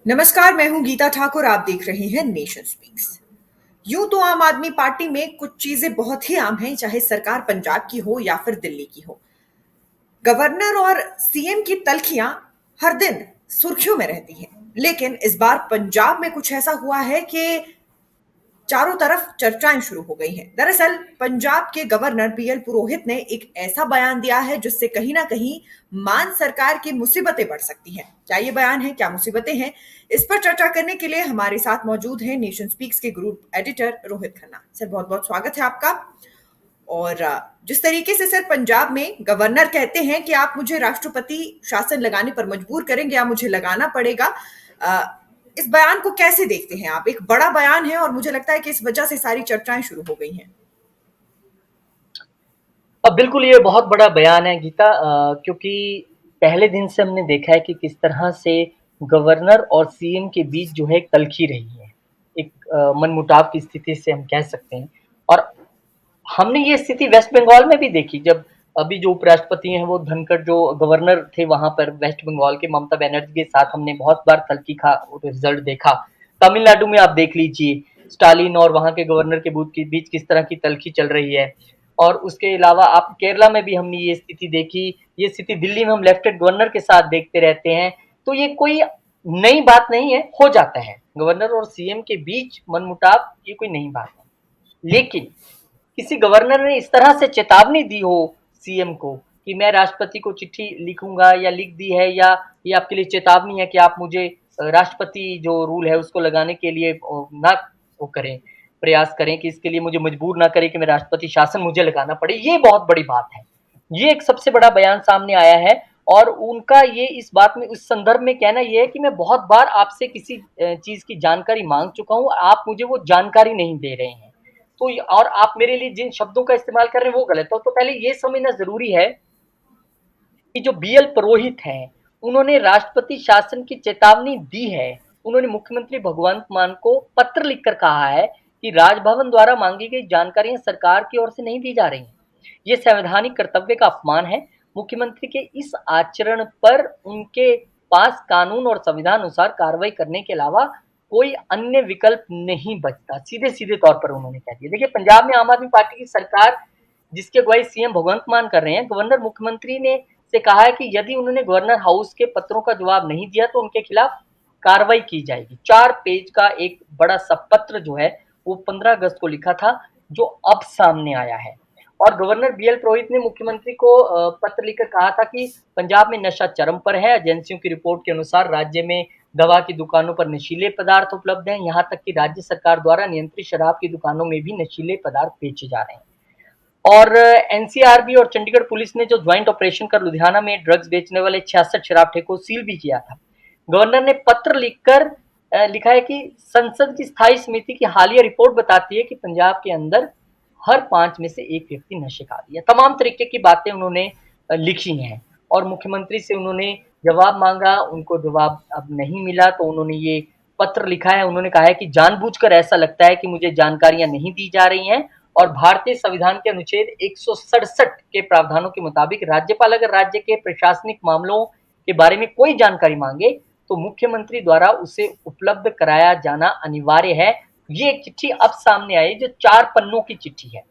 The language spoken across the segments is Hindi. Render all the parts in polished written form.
नमस्कार, मैं हूं गीता ठाकुर। आप देख रहे हैं नेशन स्पीक्स। यूं तो आम आदमी पार्टी में कुछ चीजें बहुत ही आम हैं, चाहे सरकार पंजाब की हो या फिर दिल्ली की हो। गवर्नर और सीएम की तल्खियां हर दिन सुर्खियों में रहती हैं, लेकिन इस बार पंजाब में कुछ ऐसा हुआ है कि चारों तरफ चर्चाएं शुरू हो गई हैं। दरअसल पंजाब के गवर्नर बीएल पुरोहित ने एक ऐसा बयान दिया है जिससे कहीं ना कहीं मान सरकार की मुसीबतें बढ़ सकती हैं। क्या ये बयान है, क्या मुसीबतें हैं? इस पर चर्चा करने के लिए हमारे साथ मौजूद हैं नेशन स्पीक्स के group editor Rohit Khanna. Sir, बहुत बहुत स्वागत है आपका। और जिस तरीके से सर पंजाब में गवर्नर कहते हैं कि आप मुझे राष्ट्रपति शासन लगाने पर मजबूर करेंगे या मुझे लगाना पड़ेगा, अ, इस बयान को कैसे देखते हैं आप? एक बड़ा बयान है और मुझे लगता है कि इस वजह से सारी चर्चाएं शुरू हो गई हैं। अब बिल्कुल ये बहुत बड़ा बयान है गीता, क्योंकि पहले दिन से हमने देखा है कि किस तरह से गवर्नर और सीएम के बीच जो है कलखी रही है। एक मनमुटाव की स्थिति से हम कह सकते हैं। और हमने ये स्थिति वेस्ट बंगाल में भी देखी, जब अभी जो उपराष्ट्रपति हैं वो धनखड़ जो गवर्नर थे वहां पर वेस्ट बंगाल के, ममता बनर्जी के साथ हमने बहुत बार तल्खी का रिजल्ट देखा। तमिलनाडु में आप देख लीजिए, स्टालिन और वहां के गवर्नर के बूथ के बीच किस तरह की तल्खी चल रही है। और उसके अलावा आप केरला में भी हमने ये स्थिति देखी। ये स्थिति दिल्ली में हम लेफ्टिनेंट गवर्नर के साथ देखते रहते हैं। तो ये कोई नई बात नहीं है, हो जाता है गवर्नर और सीएम के बीच मनमुटाव, ये कोई नई बात है। लेकिन किसी गवर्नर ने इस तरह से चेतावनी दी हो सीएम को कि मैं राष्ट्रपति को चिट्ठी लिखूंगा या लिख दी है, या ये आपके लिए चेतावनी है कि आप मुझे राष्ट्रपति जो रूल है उसको लगाने के लिए ना वो करें, प्रयास करें कि इसके लिए मुझे मजबूर ना करें कि मैं राष्ट्रपति शासन मुझे लगाना पड़े। ये बहुत बड़ी बात है। ये एक सबसे बड़ा बयान सामने आया है। और उनका ये इस बात में, उस संदर्भ में कहना ये है कि मैं बहुत बार आपसे किसी चीज की जानकारी मांग चुका हूं, आप मुझे वो जानकारी नहीं दे रहे हैं। तो और आप मेरे लिए जिन शब्दों का इस्तेमाल कर रहे हैं वो गलत है। तो पहले ये समझना जरूरी है कि जो बीएल पुरोहित हैं, उन्होंने राष्ट्रपति शासन की चेतावनी दी है। उन्होंने मुख्यमंत्री भगवंत मान को पत्र लिखकर कहा है कि राजभवन द्वारा मांगी गई जानकारियां सरकार की ओर से नहीं दी जा रही हैं। ये संवैधानिक कर्तव्य का अपमान है। मुख्यमंत्री के इस आचरण पर उनके पास कानून और संविधान अनुसार कार्रवाई करने के अलावा कोई अन्य विकल्प नहीं बचता। सीधे सीधे तौर पर उन्होंने कह दिया। देखिए, पंजाब में आम आदमी पार्टी की सरकार जिसकी अगुवाई सीएम भगवंत मान कर रहे हैं, गवर्नर मुख्यमंत्री ने से कहा है कि यदि उन्होंने गवर्नर हाउस के पत्रों का जवाब नहीं दिया तो उनके खिलाफ कार्रवाई की जाएगी। 4 पेज का एक बड़ा सा पत्र जो है वो 15 अगस्त को लिखा था, जो अब सामने आया है। और गवर्नर बीएल पुरोहित ने मुख्यमंत्री को पत्र लिखकर कहा था कि पंजाब में नशा चरम पर है। एजेंसियों की रिपोर्ट के अनुसार राज्य में दवा की दुकानों पर नशीले पदार्थ उपलब्ध हैं। यहाँ तक कि राज्य सरकार द्वारा नियंत्रित शराब की दुकानों में भी नशीले पदार्थ बेचे जा रहे हैं। और एनसीआरबी और चंडीगढ़ पुलिस ने जो ज्वाइंट ऑपरेशन कर लुधियाना में ड्रग्स बेचने वाले 66 शराब ठेकों को सील भी किया था। गवर्नर ने पत्र लिखकर लिखा है कि संसद की स्थायी समिति की हालिया रिपोर्ट बताती है कि पंजाब के अंदर हर 5 में से एक व्यक्ति नशे का आदी है। तमाम तरीके की बातें उन्होंने लिखी हैं। और मुख्यमंत्री से उन्होंने जवाब मांगा, उनको जवाब अब नहीं मिला, तो उन्होंने ये पत्र लिखा है। उन्होंने कहा है कि जानबूझकर ऐसा लगता है कि मुझे जानकारियां नहीं दी जा रही हैं, और भारतीय संविधान के अनुच्छेद 167 के प्रावधानों के मुताबिक राज्यपाल अगर राज्य के प्रशासनिक मामलों के बारे में कोई जानकारी मांगे तो मुख्यमंत्री द्वारा उसे उपलब्ध कराया जाना अनिवार्य है। ये एक चिट्ठी अब सामने आई जो 4 पन्नों की चिट्ठी है।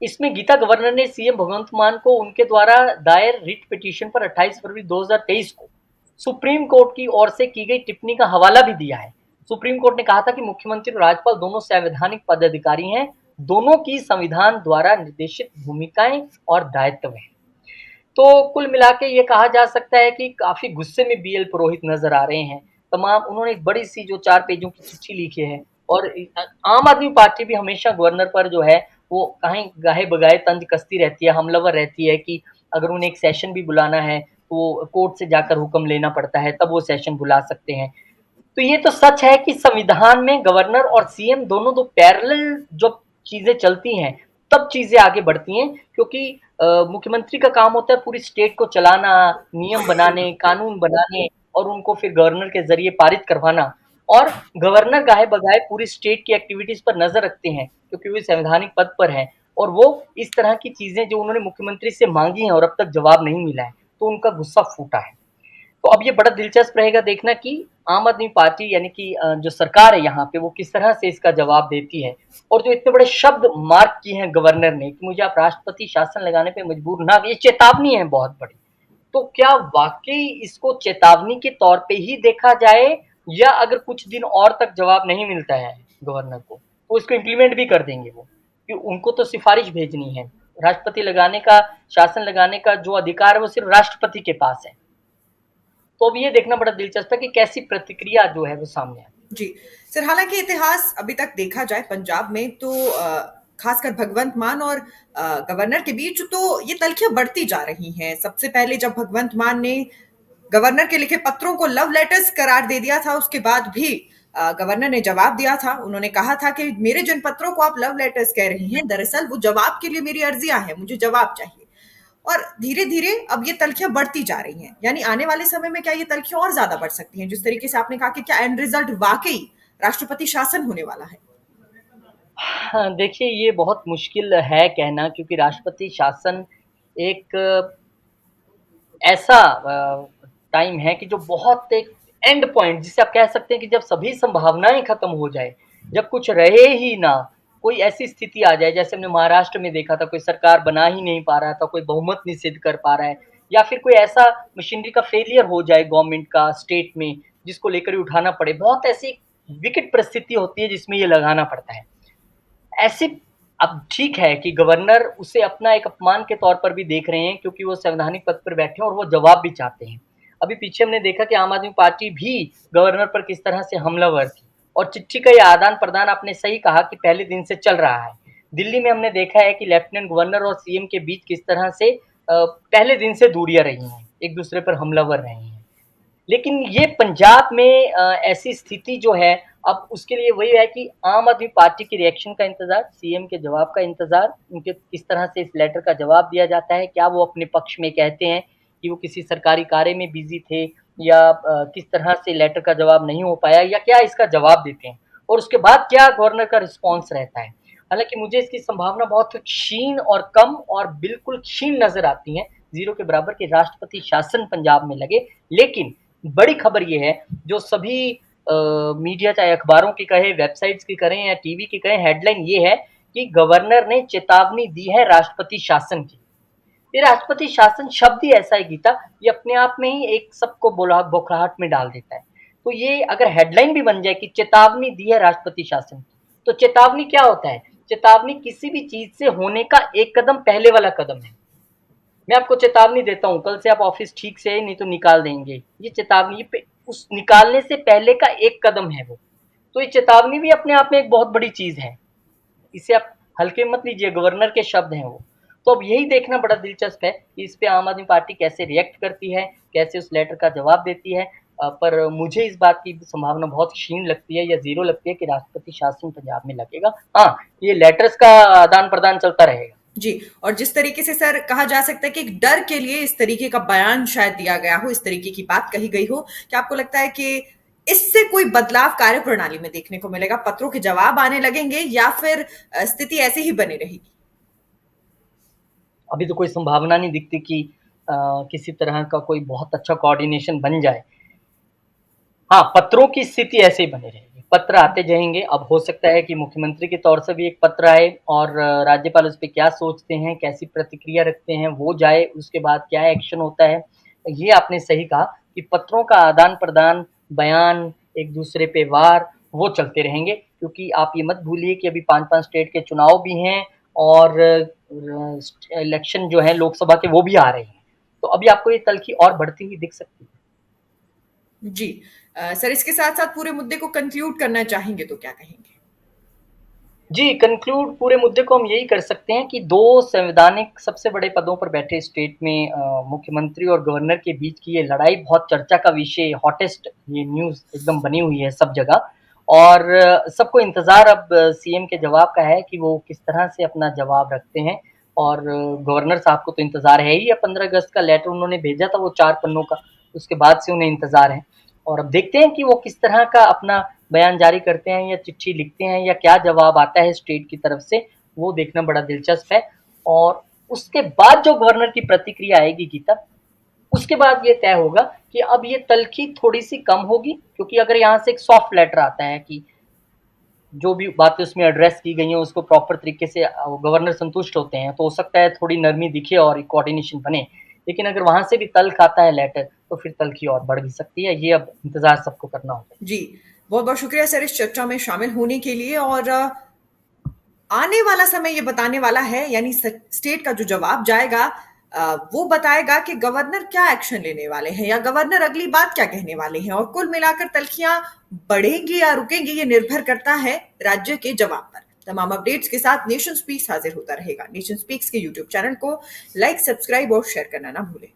इसमें गीता, गवर्नर ने सीएम भगवंत मान को उनके द्वारा दायर रिट पिटीशन पर 28 फरवरी 2023 को सुप्रीम कोर्ट की ओर से की गई टिप्पणी का हवाला भी दिया है। सुप्रीम कोर्ट ने कहा था कि मुख्यमंत्री और राज्यपाल दोनों संवैधानिक पदाधिकारी हैं, दोनों की संविधान द्वारा निर्देशित भूमिकाएं और दायित्व हैं। तो कुल मिला के ये कहा जा सकता है कि काफी गुस्से में बीएल पुरोहित नजर आ रहे हैं। तमाम उन्होंने एक बड़ी सी जो 4 पेजों की चिट्ठी लिखी है। और आम आदमी पार्टी भी हमेशा गवर्नर पर जो है वो कहीं गाहे बगाए तंज कसती रहती है, हमलावर रहती है कि अगर उन्हें एक सेशन भी बुलाना है तो कोर्ट से जाकर हुक्म लेना पड़ता है, तब वो सेशन बुला सकते हैं। तो ये तो सच है कि संविधान में गवर्नर और सीएम दोनों दो पैरेलल जो चीजें चलती हैं, तब चीजें आगे बढ़ती हैं। क्योंकि मुख्यमंत्री का काम होता है पूरी स्टेट को चलाना, नियम बनाने, कानून बनाने, और उनको फिर गवर्नर के जरिए पारित करवाना। और गवर्नर गाहे बगाए पूरी स्टेट की एक्टिविटीज पर नजर रखते हैं क्योंकि वो संवैधानिक पद पर है। और वो इस तरह की चीजें जो उन्होंने मुख्यमंत्री से मांगी हैं और अब तक जवाब नहीं मिला है, तो उनका गुस्सा फूटा है। तो अब ये बड़ा दिलचस्प रहेगा देखना कि आम आदमी पार्टी यानी कि जो सरकार है यहाँ पे वो किस तरह से इसका जवाब देती है। और जो इतने बड़े शब्द मार्क किए हैं गवर्नर ने कि मुझे आप राष्ट्रपति शासन लगाने पे मजबूर ना, ये चेतावनी है बहुत बड़ी। तो क्या वाक़ई इसको चेतावनी के तौर पे ही देखा जाए, या अगर कुछ दिन और तक जवाब नहीं मिलता है गवर्नर को, तो इसको इम्प्लीमेंट भी कर देंगे वो? कि उनको तो सिफ़ारिश भेजनी है। राष्ट्रपति लगाने का, शासन लगाने का जो अधिकार है वो सिर्फ़ राष्ट्रपति के पास है। तो अब ये देखना बड़ा दिलचस्प है कि कैसी प्रतिक्रिया जो है वो सामने आती है। जी। सर, हालाँकि इतिहास अभी तक देखा जाए पंजाब में तो ख़ासकर भगवंत मान और गवर्नर के बीच तो ये तल्ख़ियाँ बढ़ती जा रही हैं। सबसे पहले जब भगवंत मान ने गवर्नर के लिखे पत्रों को लव लेटर्स करार दे दिया था, उसके बाद भी गवर्नर ने जवाब दिया था। उन्होंने कहा था कि मेरे जिन पत्रों को आप लव लेटर्स कह रही हैं, दरअसल वो जवाब के लिए मेरी अर्ज़ियाँ हैं, मुझे जवाब चाहिए। और धीरे-धीरे अब ये तल्ख़ियाँ बढ़ती जा रही हैं। यानी आने वाले समय में क्या ये तल्ख़ियाँ और ज़्यादा बढ़ सकती हैं? जिस तरीके से आपने कहा कि क्या एंड रिज़ल्ट वाक़ई राष्ट्रपति शासन होने वाला है? हाँ, देखिए ये बहुत मुश्किल है कहना, क्योंकि राष्ट्रपति शासन एक ऐसा टाइम है कि जो बहुत एक एंड पॉइंट, जिसे आप कह सकते हैं कि जब सभी संभावनाएं खत्म हो जाए, जब कुछ रहे ही ना, कोई ऐसी स्थिति आ जाए जैसे हमने महाराष्ट्र में देखा था, कोई सरकार बना ही नहीं पा रहा था, कोई बहुमत नहीं सिद्ध कर पा रहा है, या फिर कोई ऐसा मशीनरी का फेलियर हो जाए गवर्नमेंट का स्टेट में, जिसको लेकर ही उठाना पड़े। बहुत ऐसी विकट परिस्थिति होती है जिसमें ये लगाना पड़ता है। ऐसे अब ठीक है कि गवर्नर उसे अपना एक अपमान के तौर पर भी देख रहे हैं, क्योंकि वो संवैधानिक पद पर बैठे हैं और वो जवाब भी चाहते हैं। अभी पीछे हमने देखा कि आम आदमी पार्टी भी गवर्नर पर किस तरह से हमलावर थी, और चिट्ठी का ये आदान-प्रदान आपने सही कहा कि पहले दिन से चल रहा है। दिल्ली में हमने देखा है कि लेफ्टिनेंट गवर्नर और सीएम के बीच किस तरह से पहले दिन से दूरियाँ रही हैं, एक-दूसरे पर हमलावर रहे हैं। लेकिन ये पंजाब में ऐसी स्थिति जो है, अब उसके लिए वही है कि आम आदमी पार्टी के रिएक्शन का इंतज़ार, सीएम के जवाब का इंतज़ार, उनके किस तरह से इस लेटर का जवाब दिया जाता है, क्या वो अपने पक्ष में कहते हैं कि वो किसी सरकारी कार्य में बिज़ी थे, या किस तरह से लेटर का जवाब नहीं हो पाया, या क्या इसका जवाब देते हैं, और उसके बाद क्या गवर्नर का रिस्पॉन्स रहता है। हालाँकि मुझे इसकी संभावना बहुत क्षीण और कम और बिल्कुल क्षीण नज़र आती है, ज़ीरो के बराबर कि राष्ट्रपति शासन पंजाब में लगे। लेकिन बड़ी खबर ये है, जो सभी मीडिया चाहे अखबारों की कहे, वेबसाइट्स की करें या टीवी की कहें, हेडलाइन ये है कि गवर्नर ने चेतावनी दी है राष्ट्रपति शासन की। ये राष्ट्रपति शासन शब्द ही ऐसा है गीता, ये अपने आप में ही एक सबको बोला बौखलाहट में डाल देता है। तो ये अगर हेडलाइन भी बन जाए कि चेतावनी दी है राष्ट्रपति शासन की, तो चेतावनी क्या होता है? चेतावनी किसी भी चीज़ से होने का एक कदम पहले वाला कदम है। मैं आपको चेतावनी देता हूँ, कल से आप ऑफिस ठीक से नहीं तो निकाल देंगे। ये चेतावनी पे उस निकालने से पहले का एक कदम है वो। तो ये चेतावनी भी अपने आप में एक बहुत बड़ी चीज़ है। इसे आप हल्के में मत लीजिए, गवर्नर के शब्द हैं वो। तो अब यही देखना बड़ा दिलचस्प है कि इस पे आम आदमी पार्टी कैसे रिएक्ट करती है, कैसे उस लेटर का जवाब देती है। पर मुझे इस बात की संभावना बहुत क्षीण लगती है, या ज़ीरो लगती है कि राष्ट्रपति शासन पंजाब में लगेगा। हाँ, ये लेटर्स का आदान-प्रदान चलता रहेगा। जी। और जिस तरीके से सर कहा जा सकता है कि एक डर के लिए इस तरीके का बयान शायद दिया गया हो, इस तरीके की बात कही गई हो, क्या आपको लगता है कि इससे कोई बदलाव कार्यप्रणाली में देखने को मिलेगा? पत्रों के जवाब आने लगेंगे या फिर स्थिति ऐसे ही बनी रहेगी? अभी तो कोई संभावना नहीं दिखती कि किसी तरह का कोई बहुत अच्छा कोऑर्डिनेशन बन जाए। हाँ, पत्रों की स्थिति ऐसे ही बनी रहेगी। पत्र आते जाएँगे, अब हो सकता है कि मुख्यमंत्री के तौर से भी एक पत्र आए, और राज्यपाल उस पे क्या सोचते हैं, कैसी प्रतिक्रिया रखते हैं, वो जाए, उसके बाद क्या एक्शन होता है। ये आपने सही कहा कि पत्रों का आदान-प्रदान, बयान, एक-दूसरे पे वार, वो चलते रहेंगे, क्योंकि आप ये मत भूलिए कि अभी 5-5 स्टेट के चुनाव भी हैं, और इलेक्शन जो है लोकसभा के वो भी आ रहे हैं। तो अभी आपको ये तल्ख़ी और बढ़ती हुई दिख सकती है। जी। सर, इसके साथ-साथ पूरे मुद्दे को कंक्लूड करना चाहेंगे तो क्या कहेंगे? जी, कंक्लूड पूरे मुद्दे को हम यही कर सकते हैं कि 2 संवैधानिक सबसे बड़े पदों पर बैठे स्टेट में मुख्यमंत्री और गवर्नर के बीच की ये लड़ाई बहुत चर्चा का विषय, हॉटेस्ट ये न्यूज़ एकदम बनी हुई है सब जगह, और सबको इंतज़ार अब सीएम के जवाब का है कि वो किस तरह से अपना जवाब रखते हैं। और गवर्नर साहब को तो इंतज़ार है ही, अब 15 अगस्त का लेटर उन्होंने भेजा था वो 4 पन्नों का, उसके बाद से उन्हें इंतज़ार है। और अब देखते हैं कि वो किस तरह का अपना बयान जारी करते हैं, या चिट्ठी लिखते हैं, या क्या जवाब आता है स्टेट की तरफ से, वो देखना बड़ा दिलचस्प है। और उसके बाद जो गवर्नर की प्रतिक्रिया आएगी गीता, उसके बाद ये तय होगा कि अब ये तल्खी थोड़ी-सी कम होगी, क्योंकि अगर यहाँ से एक सॉफ्ट लेटर आता है कि जो भी बातें उसमें एड्रेस की गई हैं उसको प्रॉपर तरीके से गवर्नर संतुष्ट होते हैं, तो हो सकता है थोड़ी नरमी दिखे और कोऑर्डिनेशन बने। लेकिन अगर वहाँ से भी तल्ख आता है लेटर, तो फिर तल्खी और बढ़ भी सकती है। ये अब इंतज़ार सबको करना होगा। जी, बहुत-बहुत शुक्रिया सर इस चर्चा में शामिल होने के लिए और आने वाला समय ये बताने वाला है यानी स्टेट का जो जवाब जाएगा वो बताएगा कि गवर्नर क्या एक्शन लेने वाले हैं या गवर्नर अगली बात क्या कहने वाले हैं और कुल मिलाकर तल्खियां बढ़ेंगी या रुकेंगी ये निर्भर करता है राज्य के जवाब पर। तमाम अपडेट्स के साथ नेशन स्पीक्स हाजिर होता रहेगा। नेशन स्पीक्स के यूट्यूब चैनल को लाइक, सब्सक्राइब और शेयर करना ना भूलें।